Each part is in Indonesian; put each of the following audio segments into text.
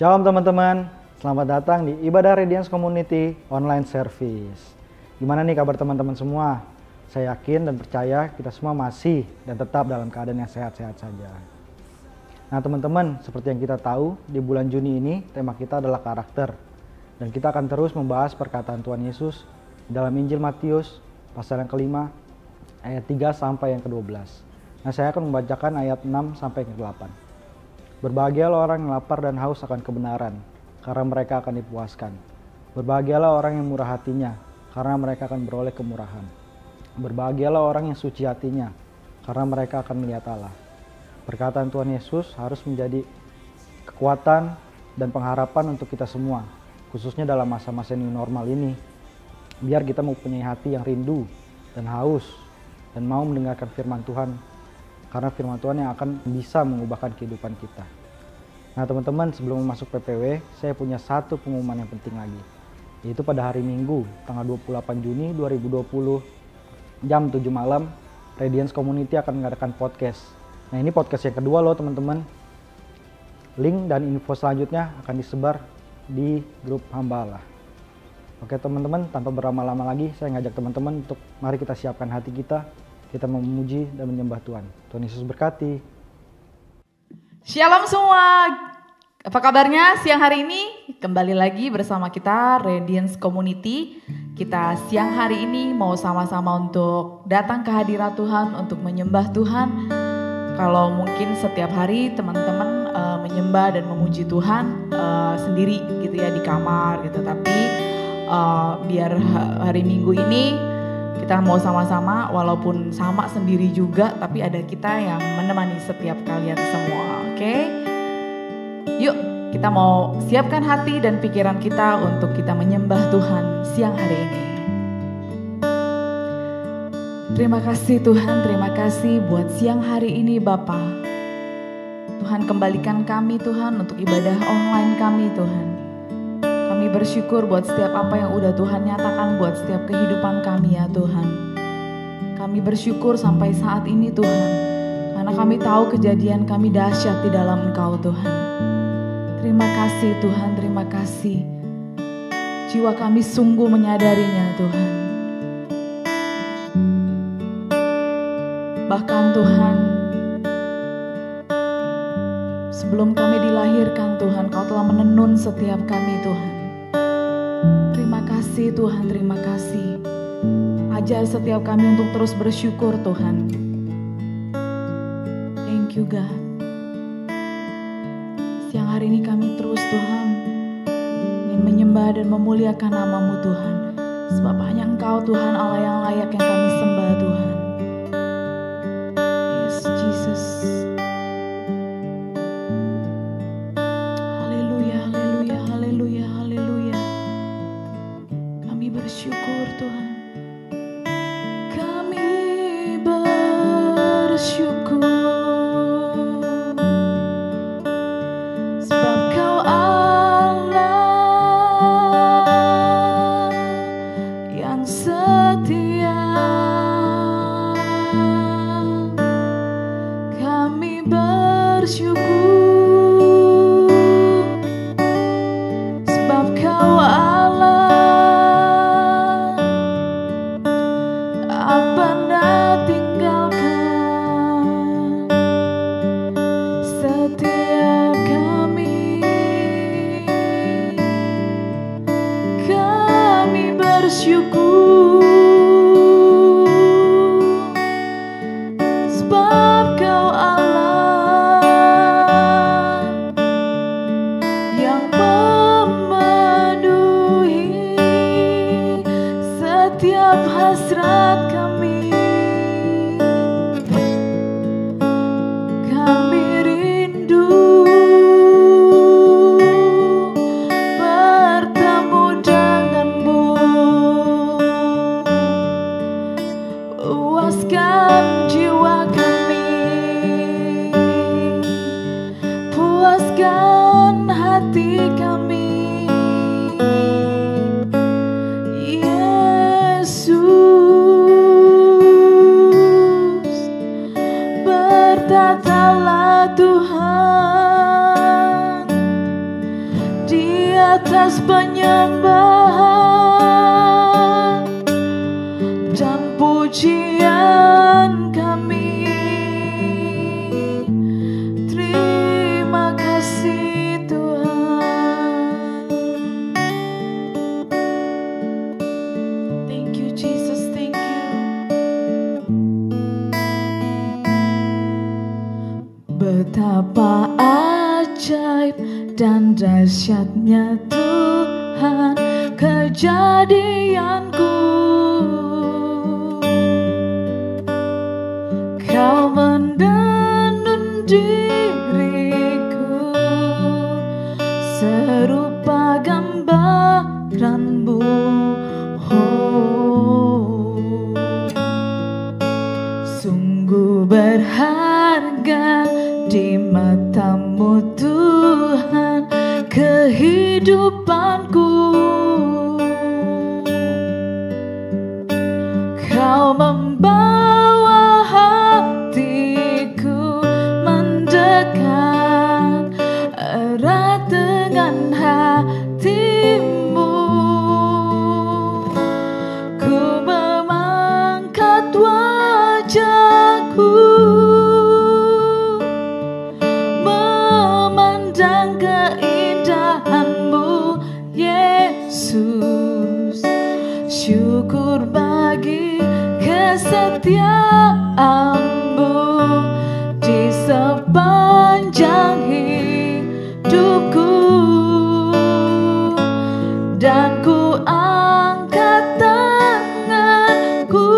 Shalom teman-teman, selamat datang di Ibadah Radiance Community Online Service. Gimana nih kabar teman-teman semua? Saya yakin dan percaya kita semua masih dan tetap dalam keadaan yang sehat-sehat saja. Nah teman-teman, seperti yang kita tahu, di bulan Juni ini tema kita adalah karakter. Dan kita akan terus membahas perkataan Tuhan Yesus dalam Injil Matius pasal yang kelima, ayat 3 sampai yang ke-12. Nah saya akan membacakan ayat 6 sampai yang ke-8. Berbahagialah orang yang lapar dan haus akan kebenaran, karena mereka akan dipuaskan. Berbahagialah orang yang murah hatinya, karena mereka akan beroleh kemurahan. Berbahagialah orang yang suci hatinya, karena mereka akan melihat Allah. Perkataan Tuhan Yesus harus menjadi kekuatan dan pengharapan untuk kita semua, khususnya dalam masa-masa new normal ini. Biar kita mempunyai hati yang rindu dan haus, dan mau mendengarkan firman Tuhan, karena firman Tuhan yang akan bisa mengubahkan kehidupan kita. Nah teman-teman, sebelum masuk PPW, saya punya satu pengumuman yang penting lagi. Yaitu pada hari Minggu, tanggal 28 Juni 2020, jam 7 malam, Radiance Community akan mengadakan podcast. Nah ini podcast yang kedua loh teman-teman. Link dan info selanjutnya akan disebar di grup hamba Allah. Oke teman-teman, tanpa berlama-lama lagi, saya ngajak teman-teman untuk mari kita siapkan hati kita memuji dan menyembah Tuhan. Tuhan Yesus berkati. Shalom semua, apa kabarnya siang hari ini? Kembali lagi bersama kita Radiance Community. Kita siang hari ini mau sama-sama untuk datang ke hadirat Tuhan, untuk menyembah Tuhan. Kalau mungkin setiap hari teman-teman menyembah dan memuji Tuhan sendiri gitu ya di kamar gitu. Tapi biar hari Minggu ini kita mau sama-sama, walaupun sama sendiri juga, tapi ada kita yang menemani setiap kalian semua, oke? Yuk, kita mau siapkan hati dan pikiran kita untuk kita menyembah Tuhan siang hari ini. Terima kasih Tuhan, terima kasih buat siang hari ini Bapa. Tuhan kembalikan kami Tuhan untuk ibadah online kami Tuhan. Kami bersyukur buat setiap apa yang udah Tuhan nyatakan buat setiap kehidupan kami ya Tuhan. Kami bersyukur sampai saat ini Tuhan, karena kami tahu kejadian kami dahsyat di dalam Engkau Tuhan. Terima kasih Tuhan, terima kasih. Jiwa kami sungguh menyadarinya Tuhan. Bahkan Tuhan, sebelum kami dilahirkan Tuhan, Kau telah menenun setiap kami Tuhan. Terima kasih Tuhan, terima kasih. Ajar setiap kami untuk terus bersyukur Tuhan. Thank you God. Siang hari ini kami terus Tuhan ingin menyembah dan memuliakan nama-Mu Tuhan. Sebab hanya Engkau Tuhan Allah yang layak yang kami sembah Tuhan. Yes Jesus. Haleluya, haleluya, haleluya, haleluya. Kami bersyukur Tuhan. Kami bersyukur sebab Kau Allah yang setia. Kami bersyukur sebab Kau Allah pernah tinggalkan setiap kami. Kami bersyukur sebab Kau Allah yang memenuhi setiap hasrat kami. Kami rindu bertemu denganmu. Puaskan jiwa kami, puaskan hati kami. Yesus. atas penyembahan dan pujian kami. Terima kasih Tuhan. Thank you Jesus, thank you. Betapa ajaib dan dahsyatnya Tuhan kejadianku. Kau menenun diriku serupa gambaranmu. Oh, sungguh berharga di matamu Tuhan kehidupanku. Kau membawa hatiku mendekat erat dengan hatimu. Ku mengangkat wajahku memandang keindahanmu Yesus. Syukur bagi kesetiaanmu di sepanjang hidupku, dan ku angkat tanganku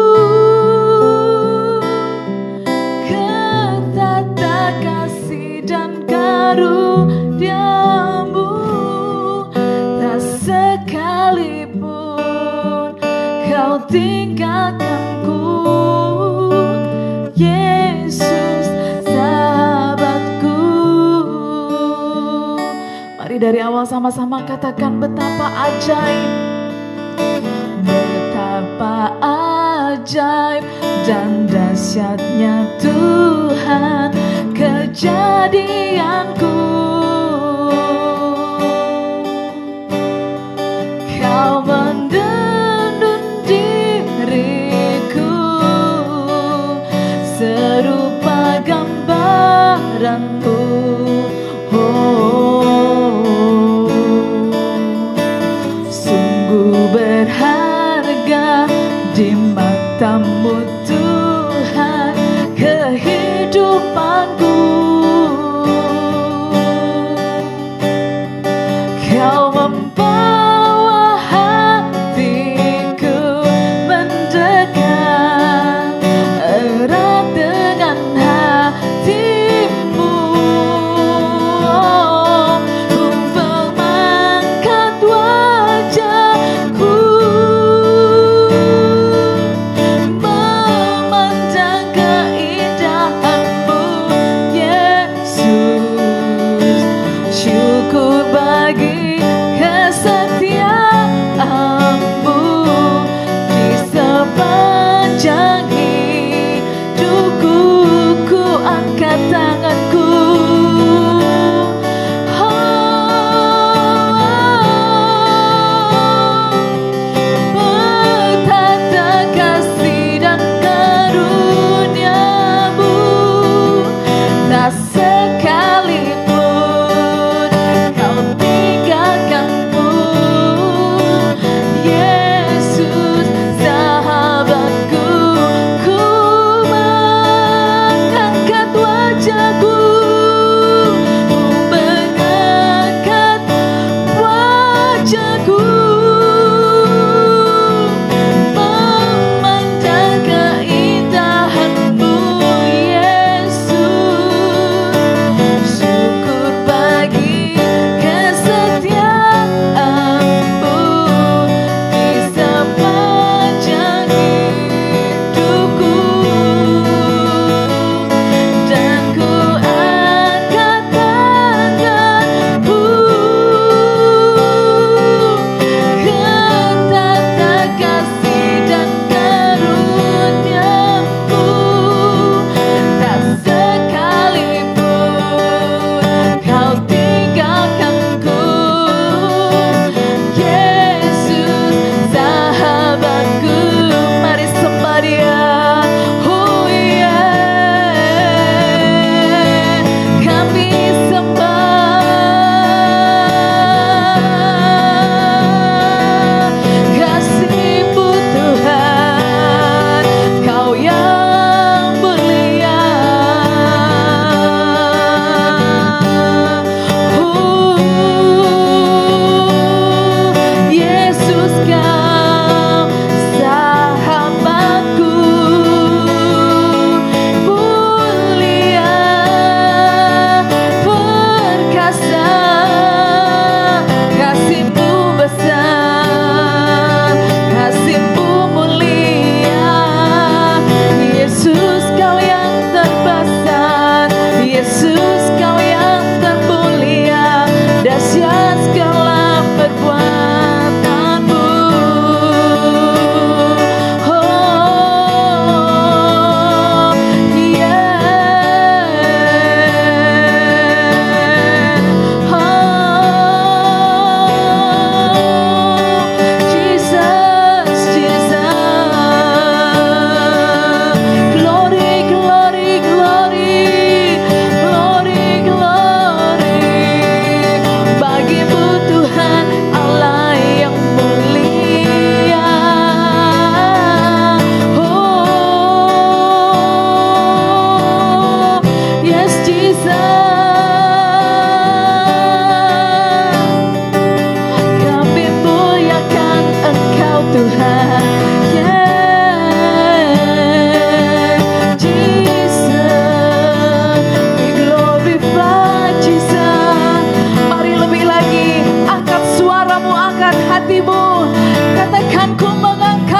ke tata kasih dan karuniamu. Tak sekalipun kau tinggalkanku Yesus sahabatku. Mari dari awal sama-sama katakan betapa ajaib, betapa ajaib dan dahsyatnya Tuhan kejadianku. Kau menenun diriku serupa gambaranmu. Oh, sungguh berharga di matamu Tuhan kehidupanku. Kau membawa hatiku mendekat erat dengan hatimu. Ku mengangkat wajahku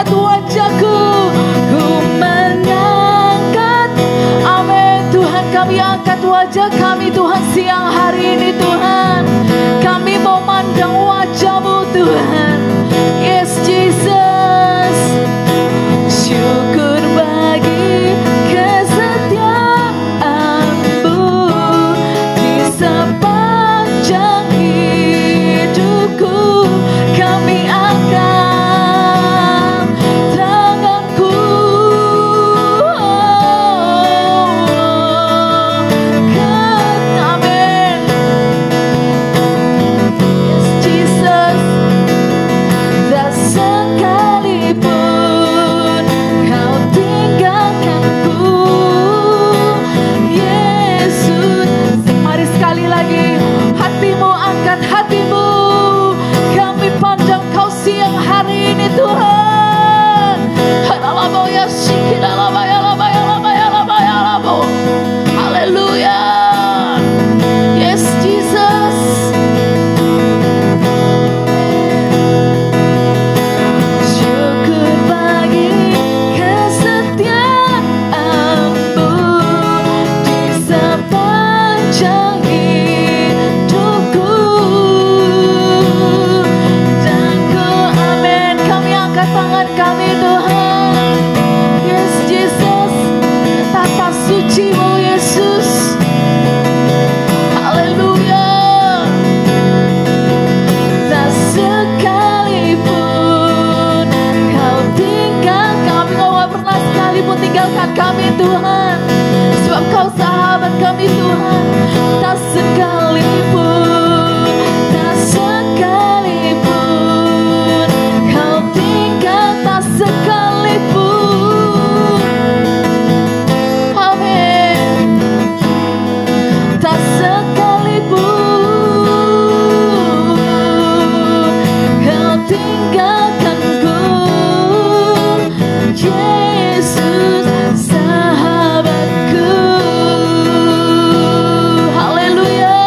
angkat wajahku, ku mengangkat. Amin. Tuhan, kami angkat wajah kami Tuhan siang hari ini Tuhan. Kami mau mandang wajah-Mu Tuhan. Yes Jesus. Syukur bagi kesetiaan-Mu di sepanjang hidupku. Kami angkat tanganku. Amin. Yes Jesus. Tak sekalipun Kau tinggalkanku, Yesus. Mari sekali lagi, hatimu, angkat hatimu. Kami pandang Kau siang hari ini Tuhan. Haleluya. Yes Jesus. Syukur bagi kesetiaan-Mu di sepanjang hidupku. Dan ku amin. Kami angkat tangan kami Tuhan. Yes Jesus. Tata suci-Mu Yesus. Haleluya. Tak sekalipun Kau tinggalkan kami, Kau gak pernah sekalipun tinggalkan kami Tuhan. Sebab Kau sahabat kami Tuhan. Tak sekalipun, tak sekalipun Kau tinggal, tak sekalipun. Amin. Tak sekalipun Kau tinggalkanku, Yesus sahabatku. Haleluya.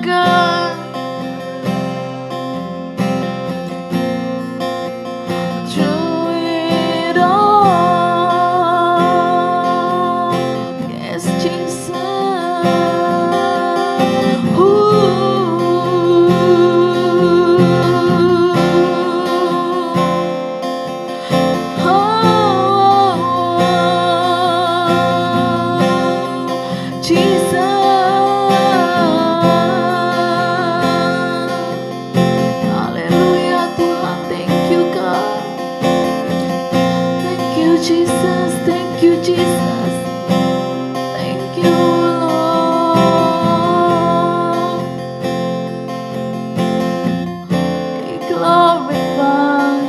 God. Through it all, yes, Jesus. Jesus, thank you, Jesus. Thank you, Lord. Be glorified,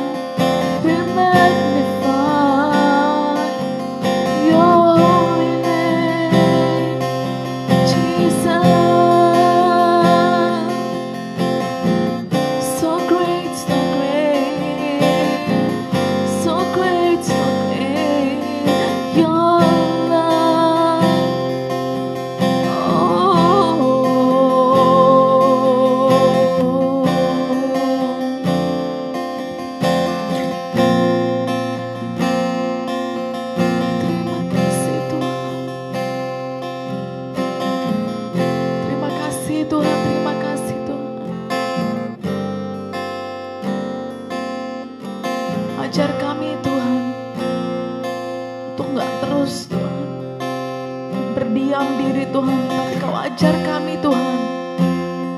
be magnified, your holy name, Jesus. So great, so great, so great, so great, your love. Terima kasih Tuhan, terima kasih Tuhan. Ajar kami Tuhan untuk gak terus Tuhan berdiam diri Tuhan, tapi Kau ajar kami Tuhan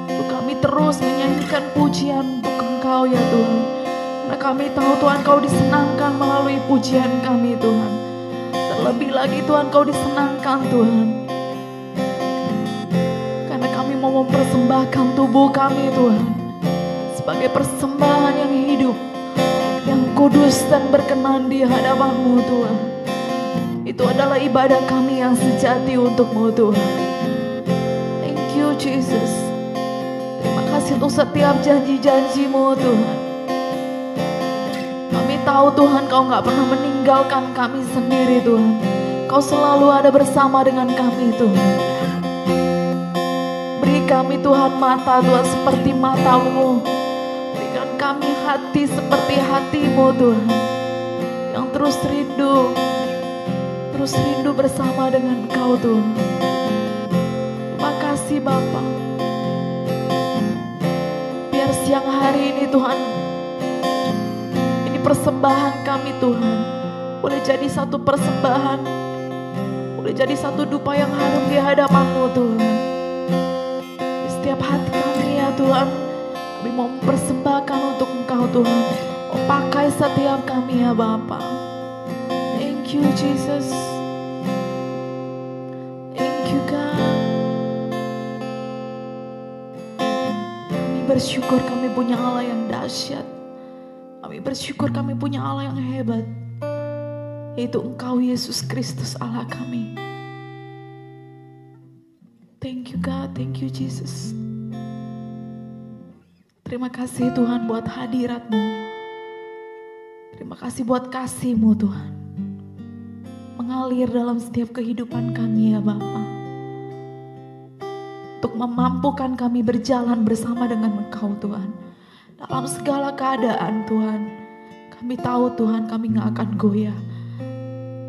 untuk kami terus menyanyikan pujian untuk Engkau ya Tuhan. Karena kami tahu Tuhan Kau disenangkan melalui pujian kami Tuhan. Terlebih lagi Tuhan Kau disenangkan Tuhan, karena kami mau mempersembahkan tubuh kami Tuhan sebagai persembahan yang hidup, yang kudus dan berkenan di hadapan-Mu Tuhan. Itu adalah ibadah kami yang sejati untuk-Mu Tuhan. Thank you Jesus. Terima kasih untuk setiap janji-janji-Mu Tuhan. Kami tahu Tuhan Kau gak pernah meninggalkan kami sendiri Tuhan. Kau selalu ada bersama dengan kami Tuhan. Beri kami Tuhan mata Tuhan seperti mata-Mu. Berikan kami hati seperti hati-Mu Tuhan, yang terus rindu bersama dengan Kau Tuhan. Terima kasih Bapa. Biar siang hari ini Tuhan, ini persembahan kami Tuhan, boleh jadi satu persembahan, boleh jadi satu dupa yang harum di hadapan-Mu Tuhan. Di setiap hati kami ya Tuhan, kami mau mempersembahkan untuk Engkau Tuhan. Oh, pakai setiap kami ya Bapa. Thank you Jesus. Thank you God. Kami bersyukur kami punya Allah yang dahsyat. Kami bersyukur kami punya Allah yang hebat, yaitu Engkau Yesus Kristus Allah kami. Thank you God, thank you Jesus. Terima kasih Tuhan buat hadirat-Mu. Terima kasih buat kasih-Mu Tuhan, mengalir dalam setiap kehidupan kami ya Bapa, untuk memampukan kami berjalan bersama dengan Engkau Tuhan. Dalam segala keadaan Tuhan, kami tahu Tuhan kami gak akan goyah,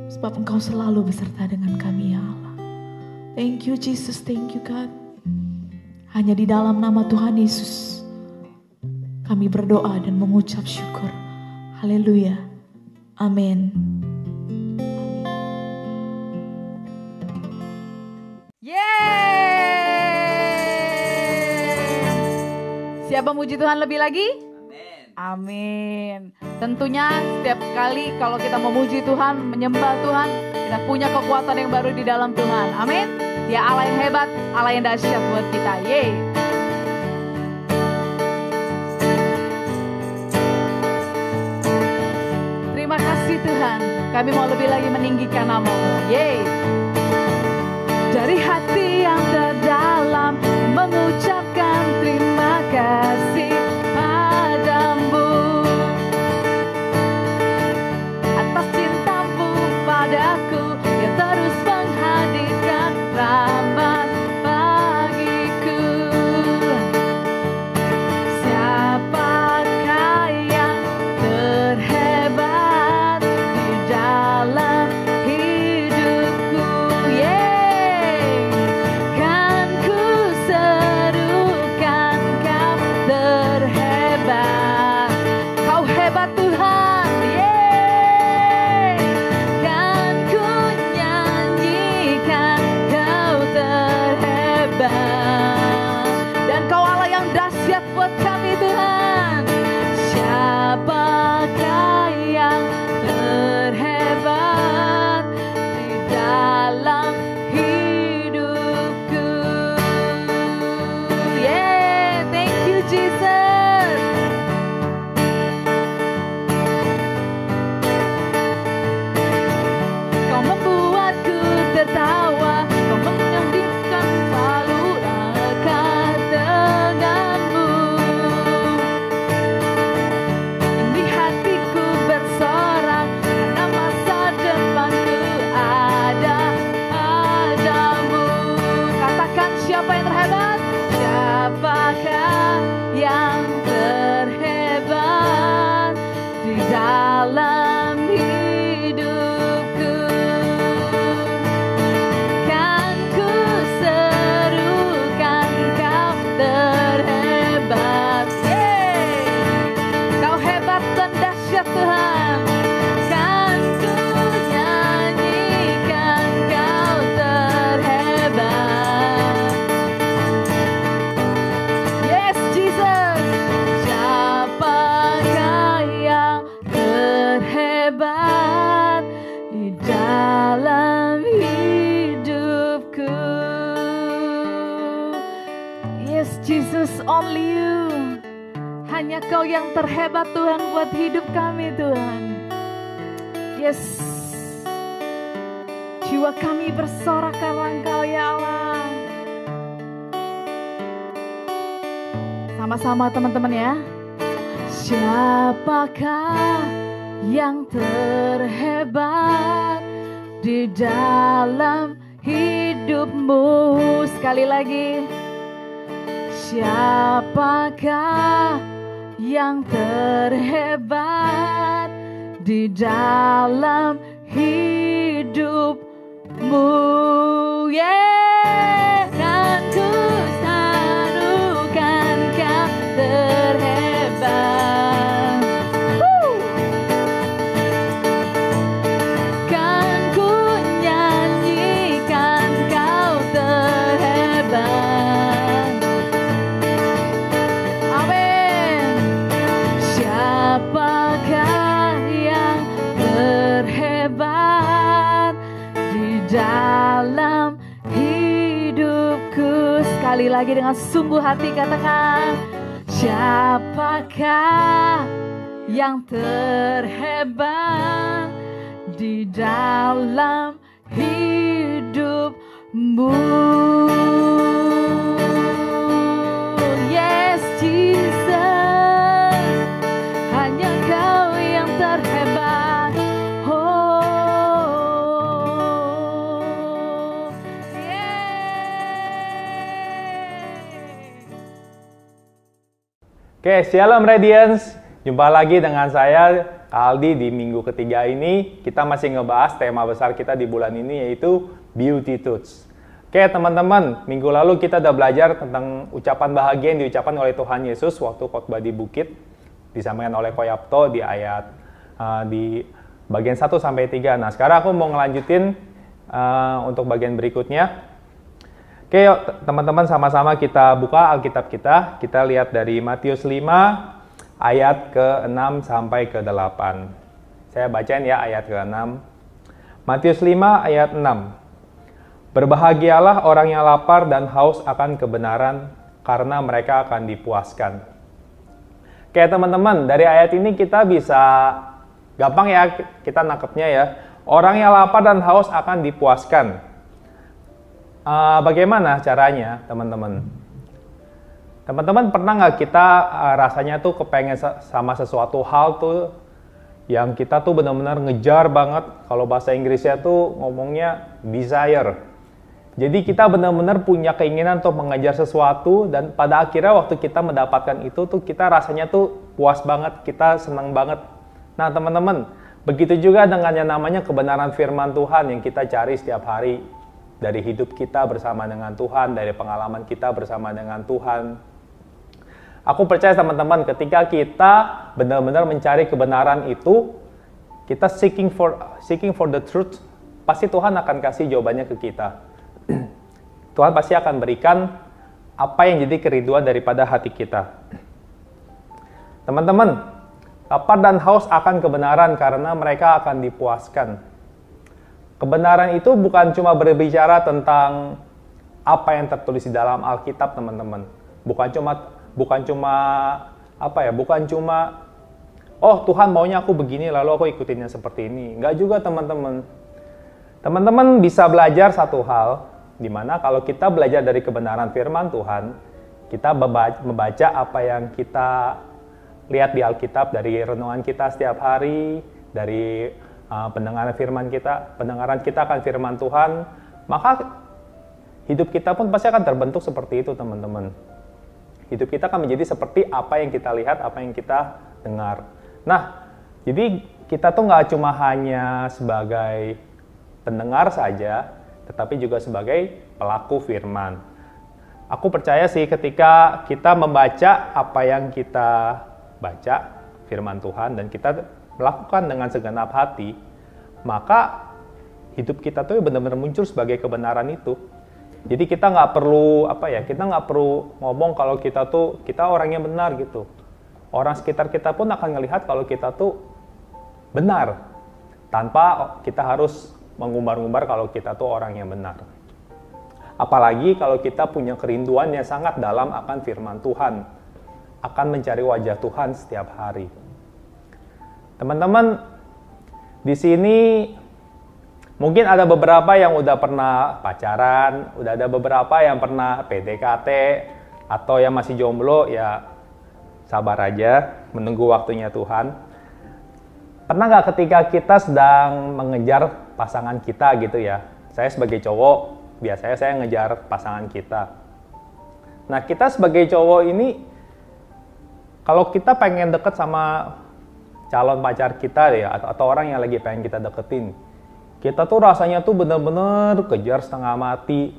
sebab Engkau selalu beserta dengan kami ya Allah. Thank you Jesus, thank you God. Hanya di dalam nama Tuhan Yesus kami berdoa dan mengucap syukur. Haleluya. Amin. Siapa muji Tuhan lebih lagi? Amin. Tentunya setiap kali kalau kita memuji Tuhan, menyembah Tuhan, kita punya kekuatan yang baru di dalam Tuhan. Amin. Dia Allah yang hebat, Allah yang dahsyat buat kita. Yeay. Terima kasih Tuhan, kami mau lebih lagi meninggikan nama-Mu. Yeay. Dari hati yang terdalam mengucapkan terima kasih padamu atas cinta-Mu padaku yang terus menghadirkan rahmat bagiku. terhebat. Dan Kau Allah yang dahsyat buat kami Tuhan. Siapakah yang terhebat di dalam hidupku? Yeah, thank you Jesus. Kau membuatku tertawa, Kau menghadirkan selalu dekat denganmu. Ini hatiku bersorak karena masa depanku ada padamu. Katakan siapa yang terhebat? Siapakah yang terhebat di dalam hidupku? Kan ku serukan Kau terhebat. Kau hebat dan dahsyat Tuhan. Kan ku nyanyikan Kau terhebat. Yes Jesus. Siapakah yang terhebat di dalam hidupku? Yes Jesus, only you. Hanya Kau yang terhebat Tuhan buat hidup kami Tuhan. Yes. Jiwa kami bersorak karena Engkau ya Allah. Sama-sama teman-teman ya. Siapakah yang terhebat di dalam hidupmu? Sekali lagi. Siapakah yang terhebat di dalam hidupmu? Yeah, kan ku serukan Kau terhebat. Kan ku nyanyikan Kau terhebat. Amin. Siapakah yang terhebat di dalam hidupku? Sekali lagi dengan sungguh hati katakan. Siapakah yang terhebat di dalam hidupmu? Yes Jesus, hanya Kau yang terhebat. Oh, yeah. Oke, Shalom Radiance. Jumpa lagi dengan saya, Aldi, di minggu ketiga ini. Kita masih ngebahas tema besar kita di bulan ini, yaitu Beatitudes. Oke teman-teman, minggu lalu kita udah belajar tentang ucapan bahagia yang diucapkan oleh Tuhan Yesus waktu khotbah di bukit. Disampaikan oleh Koyapto di ayat di bagian 1 sampai 3. Nah, sekarang aku mau ngelanjutin untuk bagian berikutnya. Oke, yuk teman-teman sama-sama kita buka Alkitab kita. Kita lihat dari Matius 5 ayat ke-6 sampai ke-8. Saya bacain ya ayat ke-6. Matius 5 ayat 6. Berbahagialah orang yang lapar dan haus akan kebenaran, karena mereka akan dipuaskan. Oke teman-teman, dari ayat ini kita bisa gampang ya kita nangkepnya ya. Orang yang lapar dan haus akan dipuaskan. Bagaimana caranya teman-teman? Teman-teman pernah nggak kita rasanya tuh kepengen sama sesuatu hal tuh yang kita tuh benar-benar ngejar banget. Kalau bahasa Inggrisnya tuh ngomongnya desire. Jadi kita benar-benar punya keinginan untuk mengejar sesuatu, dan pada akhirnya waktu kita mendapatkan itu tuh kita rasanya tuh puas banget, kita senang banget. Nah teman-teman, begitu juga dengan yang namanya kebenaran firman Tuhan yang kita cari setiap hari. Dari hidup kita bersama dengan Tuhan, dari pengalaman kita bersama dengan Tuhan. Aku percaya teman-teman, ketika kita benar-benar mencari kebenaran itu, kita seeking for the truth, pasti Tuhan akan kasih jawabannya ke kita. Tuhan pasti akan berikan apa yang jadi kerinduan daripada hati kita. Teman-teman, lapar dan haus akan kebenaran karena mereka akan dipuaskan. Kebenaran itu bukan cuma berbicara tentang apa yang tertulis di dalam Alkitab, teman-teman. Bukan cuma oh Tuhan maunya aku begini lalu aku ikutinnya seperti ini. Enggak juga, teman-teman. Teman-teman bisa belajar satu hal, di mana kalau kita belajar dari kebenaran firman Tuhan, kita membaca apa yang kita lihat di Alkitab, dari renungan kita setiap hari, dari pendengaran kita akan firman Tuhan, maka hidup kita pun pasti akan terbentuk seperti itu, teman-teman. Hidup kita akan menjadi seperti apa yang kita lihat, apa yang kita dengar. Nah, jadi kita tuh nggak cuma hanya sebagai pendengar saja, tetapi juga sebagai pelaku firman. Aku percaya sih ketika kita membaca apa yang kita baca, firman Tuhan, dan kita melakukan dengan segenap hati, maka hidup kita tuh benar-benar muncul sebagai kebenaran itu. Jadi kita nggak perlu ngomong kalau kita orang yang benar gitu. Orang sekitar kita pun akan melihat kalau kita tuh benar, tanpa kita harus mengumbar-ngumbar kalau kita tuh orang yang benar. Apalagi kalau kita punya kerinduan yang sangat dalam akan firman Tuhan, akan mencari wajah Tuhan setiap hari. Teman-teman, di sini mungkin ada beberapa yang udah pernah pacaran, udah ada beberapa yang pernah PDKT, atau yang masih jomblo, ya sabar aja, menunggu waktunya Tuhan. Pernah nggak ketika kita sedang mengejar pasangan kita gitu ya? Saya sebagai cowok, biasanya saya ngejar pasangan kita. Nah, kita sebagai cowok ini, kalau kita pengen deket sama calon pacar kita ya, atau orang yang lagi pengen kita deketin, kita tuh rasanya tuh bener-bener kejar setengah mati,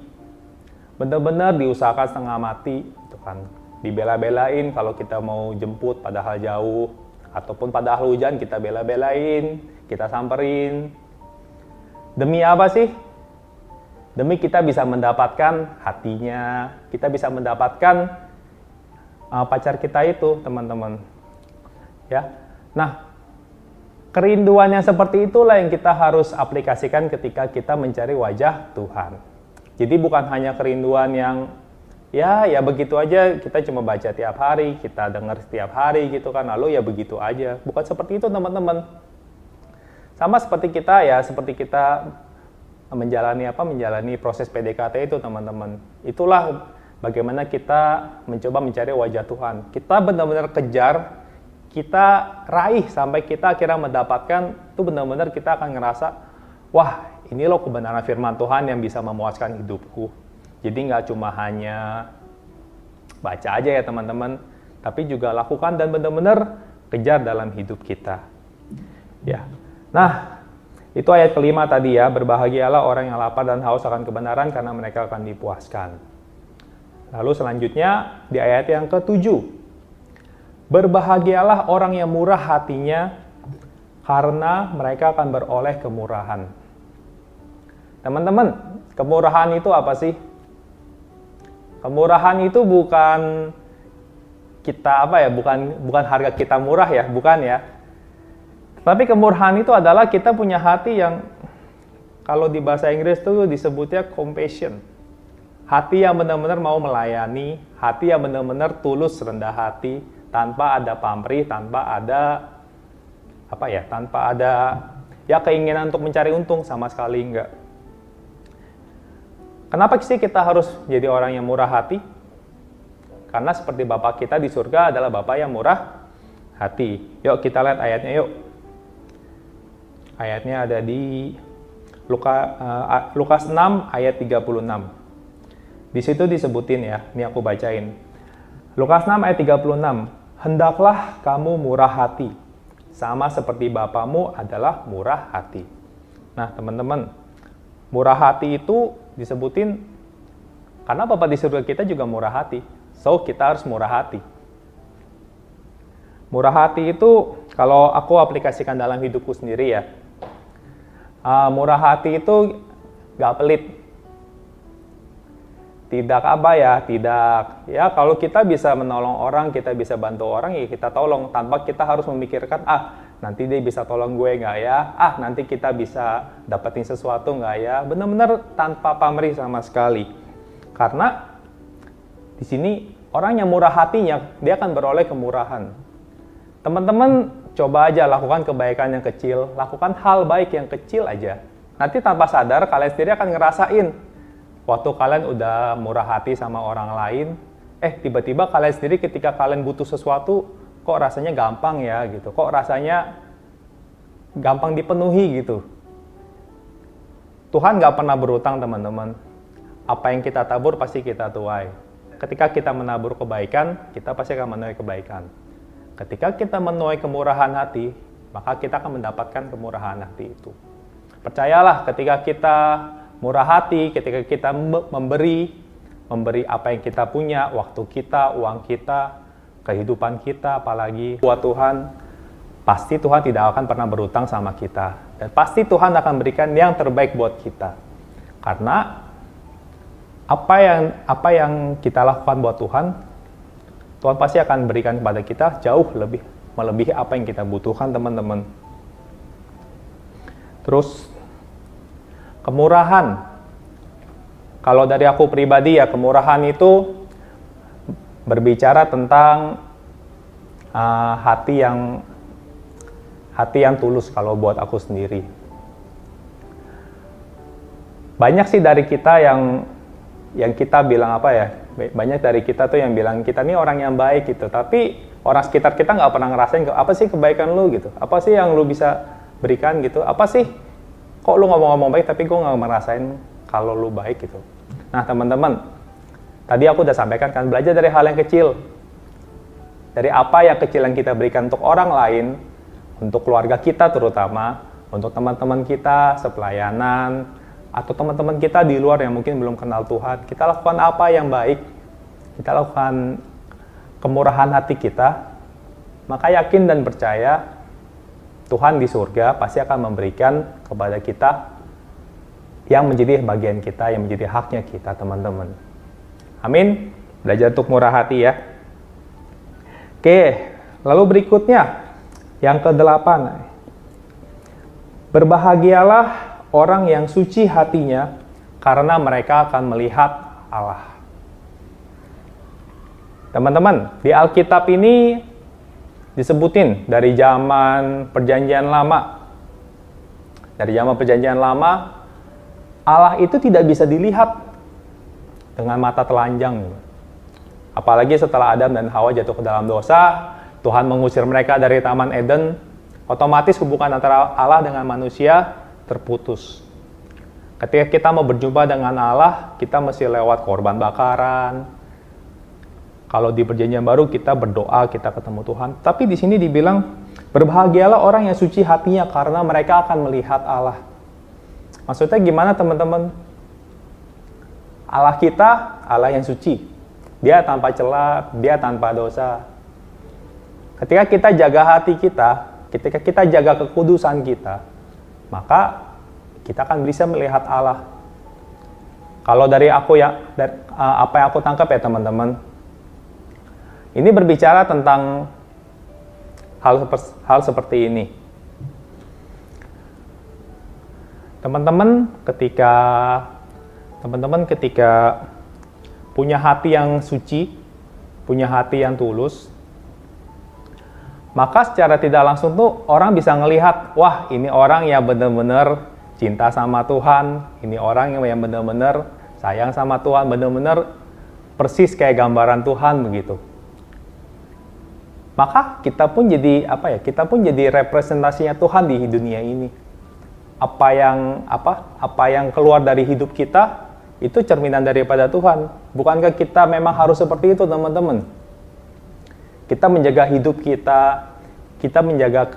bener-bener diusahakan setengah mati, gitu kan. Dibela-belain kalau kita mau jemput padahal jauh, ataupun padahal hujan kita bela-belain, kita samperin. Demi apa sih? Demi kita bisa mendapatkan hatinya, kita bisa mendapatkan pacar kita itu, teman-teman. Ya. Nah, kerinduan yang seperti itulah yang kita harus aplikasikan ketika kita mencari wajah Tuhan. Jadi bukan hanya kerinduan yang ya begitu aja, kita cuma baca tiap hari, kita dengar setiap hari gitu kan, lalu ya begitu aja. Bukan seperti itu, teman-teman. Sama seperti kita menjalani proses PDKT itu, teman-teman. Itulah bagaimana kita mencoba mencari wajah Tuhan. Kita benar-benar kejar, kita raih sampai kita akhirnya mendapatkan, itu benar-benar kita akan ngerasa, wah, ini loh kebenaran firman Tuhan yang bisa memuaskan hidupku. Jadi nggak cuma hanya baca aja ya, teman-teman, tapi juga lakukan dan benar-benar kejar dalam hidup kita. Ya. Nah, itu ayat kelima tadi ya, berbahagialah orang yang lapar dan haus akan kebenaran karena mereka akan dipuaskan. Lalu selanjutnya di ayat yang ke-7, berbahagialah orang yang murah hatinya karena mereka akan beroleh kemurahan. Teman-teman, kemurahan itu apa sih? Kemurahan itu bukan kita bukan harga kita murah ya, bukan ya. Tapi kemurahan itu adalah kita punya hati yang kalau di bahasa Inggris itu disebutnya compassion. Hati yang benar-benar mau melayani, hati yang benar-benar tulus rendah hati, tanpa ada pamrih, tanpa ada keinginan untuk mencari untung, sama sekali enggak. Kenapa sih kita harus jadi orang yang murah hati? Karena seperti Bapa kita di surga adalah Bapa yang murah hati. Yuk kita lihat ayatnya yuk. Ayatnya ada di Lukas 6 ayat 36. Di situ disebutin ya, ini aku bacain. Lukas 6 ayat 36. Hendaklah kamu murah hati, sama seperti Bapamu adalah murah hati. Nah, teman-teman, murah hati itu disebutin karena Bapa di surga kita juga murah hati. So, kita harus murah hati. Murah hati itu kalau aku aplikasikan dalam hidupku sendiri ya. Murah hati itu gak pelit. kalau kita bisa menolong orang, kita bisa bantu orang, ya kita tolong tanpa kita harus memikirkan, nanti dia bisa tolong gue nggak ya, nanti kita bisa dapetin sesuatu nggak ya, benar-benar tanpa pamrih sama sekali. Karena di sini orang yang murah hatinya, dia akan beroleh kemurahan. Teman-teman coba aja lakukan kebaikan yang kecil, lakukan hal baik yang kecil aja. Nanti tanpa sadar kalian sendiri akan ngerasain waktu kalian udah murah hati sama orang lain, tiba-tiba kalian sendiri ketika kalian butuh sesuatu, kok rasanya gampang ya gitu, kok rasanya gampang dipenuhi gitu. Tuhan nggak pernah berutang teman-teman. Apa yang kita tabur pasti kita tuai. Ketika kita menabur kebaikan, kita pasti akan menuai kebaikan. Ketika kita menuai kemurahan hati, maka kita akan mendapatkan kemurahan hati itu. Percayalah, ketika kita murah hati, ketika kita memberi apa yang kita punya, waktu kita, uang kita, kehidupan kita, apalagi buat Tuhan, pasti Tuhan tidak akan pernah berutang sama kita. Dan pasti Tuhan akan berikan yang terbaik buat kita. Karena apa yang kita lakukan buat Tuhan, Tuhan pasti akan berikan kepada kita jauh lebih melebihi apa yang kita butuhkan, teman-teman. Terus kemurahan. Kalau dari aku pribadi ya, kemurahan itu berbicara tentang hati yang tulus kalau buat aku sendiri. Banyak sih dari kita yang kita bilang apa ya, banyak dari kita tuh yang bilang kita nih orang yang baik gitu, tapi orang sekitar kita nggak pernah ngerasain apa sih kebaikan lu gitu, apa sih yang lu bisa berikan gitu, apa sih kok lu ngomong-ngomong baik tapi gue nggak merasain kalau lu baik gitu. Nah teman-teman, tadi aku udah sampaikan kan, belajar dari hal yang kecil, dari apa yang kecil yang kita berikan untuk orang lain, untuk keluarga kita terutama, untuk teman-teman kita sepelayanan, atau teman-teman kita di luar yang mungkin belum kenal Tuhan. Kita lakukan apa yang baik, kita lakukan kemurahan hati kita, maka yakin dan percaya Tuhan di surga pasti akan memberikan kepada kita yang menjadi bagian kita, yang menjadi haknya kita, teman-teman. Amin. Belajar untuk murah hati ya. Oke, lalu berikutnya yang ke-8. Berbahagialah orang yang suci hatinya, karena mereka akan melihat Allah. Teman-teman, di Alkitab ini disebutin dari zaman Perjanjian Lama. Dari zaman Perjanjian Lama, Allah itu tidak bisa dilihat dengan mata telanjang. Apalagi setelah Adam dan Hawa jatuh ke dalam dosa, Tuhan mengusir mereka dari Taman Eden, otomatis hubungan antara Allah dengan manusia terputus. Ketika kita mau berjumpa dengan Allah, kita mesti lewat korban bakaran. Kalau di Perjanjian Baru kita berdoa, kita ketemu Tuhan. Tapi di sini dibilang, berbahagialah orang yang suci hatinya karena mereka akan melihat Allah. Maksudnya gimana teman-teman? Allah kita, Allah yang suci. Dia tanpa celah, dia tanpa dosa. Ketika kita jaga hati kita, ketika kita jaga kekudusan kita, maka kita akan bisa melihat Allah. Kalau dari aku apa yang aku tangkap ya teman-teman, ini berbicara tentang hal seperti ini. Teman-teman ketika punya hati yang suci, punya hati yang tulus, maka secara tidak langsung tuh orang bisa ngelihat, wah ini orang yang benar-benar cinta sama Tuhan, ini orang yang benar-benar sayang sama Tuhan, benar-benar persis kayak gambaran Tuhan begitu. Maka kita pun jadi kita pun jadi representasinya Tuhan di dunia ini. Apa yang keluar dari hidup kita itu cerminan daripada Tuhan. Bukankah kita memang harus seperti itu, teman-teman? Kita menjaga hidup kita menjaga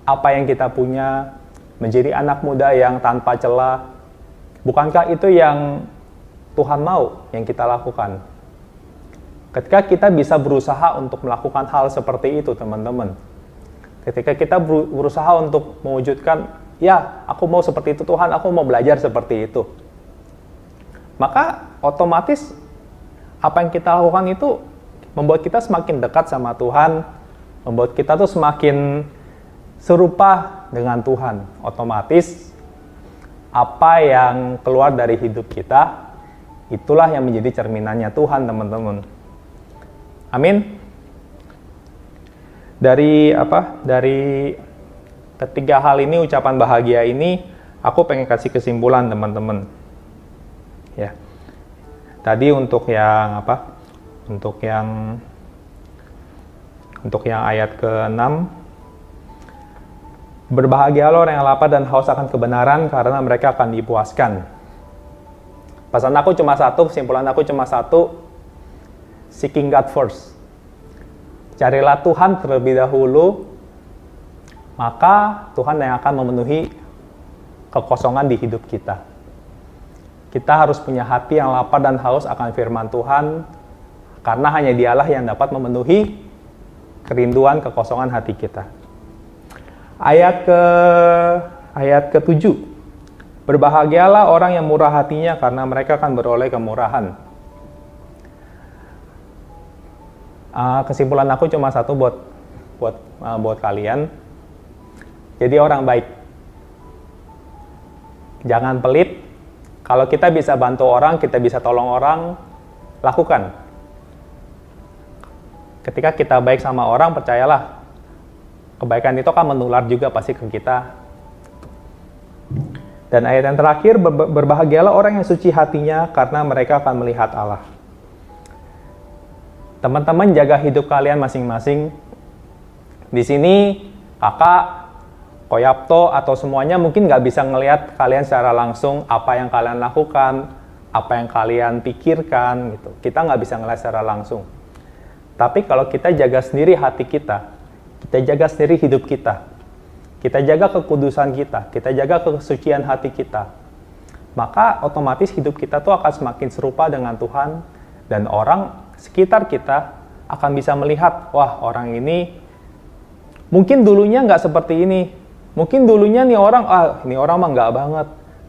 apa yang kita punya, menjadi anak muda yang tanpa celah. Bukankah itu yang Tuhan mau yang kita lakukan? Ketika kita bisa berusaha untuk melakukan hal seperti itu, teman-teman. Ketika kita berusaha untuk mewujudkan, ya, aku mau seperti itu Tuhan, aku mau belajar seperti itu. maka otomatis apa yang kita lakukan itu membuat kita semakin dekat sama Tuhan, membuat kita tuh semakin serupa dengan Tuhan. Otomatis apa yang keluar dari hidup kita, itulah yang menjadi cerminannya Tuhan, teman-teman. Amin. Dari ketiga hal ini, ucapan bahagia ini, aku pengen kasih kesimpulan, teman-teman. Ya. Tadi untuk yang ayat ke-6, berbahagialah orang yang lapar dan haus akan kebenaran, karena mereka akan dipuaskan. Pesan aku cuma satu, kesimpulan aku cuma satu, seeking God first. Carilah Tuhan terlebih dahulu, maka Tuhan yang akan memenuhi kekosongan di hidup kita. Kita harus punya hati yang lapar dan haus akan firman Tuhan, karena hanya Dialah yang dapat memenuhi kerinduan kekosongan hati kita. Ayat ke-7. Berbahagialah orang yang murah hatinya, karena mereka akan beroleh kemurahan. Kesimpulan aku cuma satu buat kalian. Jadi orang baik. Jangan pelit. Kalau kita bisa bantu orang, kita bisa tolong orang, lakukan. Ketika kita baik sama orang, percayalah, kebaikan itu akan menular juga pasti ke kita. Dan ayat yang terakhir, berbahagialah orang yang suci hatinya, karena mereka akan melihat Allah. Teman-teman, jaga hidup kalian masing-masing. Di sini, kakak, Koyapto, atau semuanya mungkin nggak bisa ngelihat kalian secara langsung apa yang kalian lakukan, apa yang kalian pikirkan, gitu. Kita nggak bisa ngelihat secara langsung. Tapi kalau kita jaga sendiri hati kita jaga sendiri hidup kita jaga kekudusan kita jaga kesucian hati kita, maka otomatis hidup kita tuh akan semakin serupa dengan Tuhan, dan orang sekitar kita akan bisa melihat, wah, orang ini mungkin dulunya nggak seperti ini. Mungkin dulunya ini orang mah nggak banget.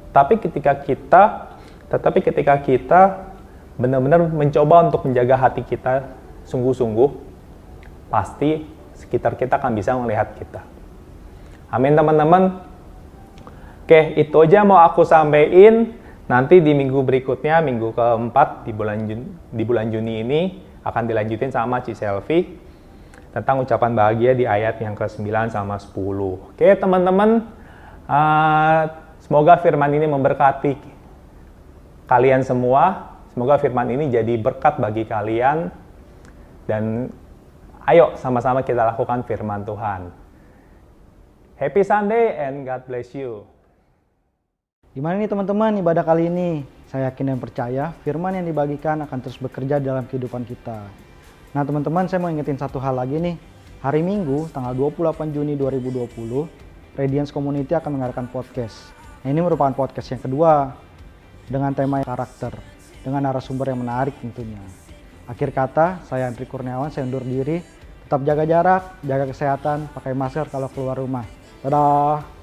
Tapi ketika kita benar-benar mencoba untuk menjaga hati kita sungguh-sungguh, pasti sekitar kita akan bisa melihat kita. Amin, teman-teman. Oke, itu aja mau aku sampaikan. Nanti di minggu berikutnya, minggu keempat di bulan Juni ini, akan dilanjutin sama Ci Selvi tentang ucapan bahagia di ayat yang ke-9 sama 10. Oke, teman-teman, semoga firman ini memberkati kalian semua. Semoga firman ini jadi berkat bagi kalian. Dan ayo sama-sama kita lakukan firman Tuhan. Happy Sunday and God bless you. Gimana nih teman-teman ibadah kali ini? Saya yakin dan percaya firman yang dibagikan akan terus bekerja dalam kehidupan kita. Nah teman-teman, saya mau ingetin satu hal lagi nih. Hari Minggu tanggal 28 Juni 2020, Radiance Community akan mengadakan podcast. Nah, ini merupakan podcast yang kedua dengan tema karakter, dengan narasumber yang menarik tentunya. Akhir kata, saya Andri Kurniawan, saya undur diri. Tetap jaga jarak, jaga kesehatan, pakai masker kalau keluar rumah. Dadah!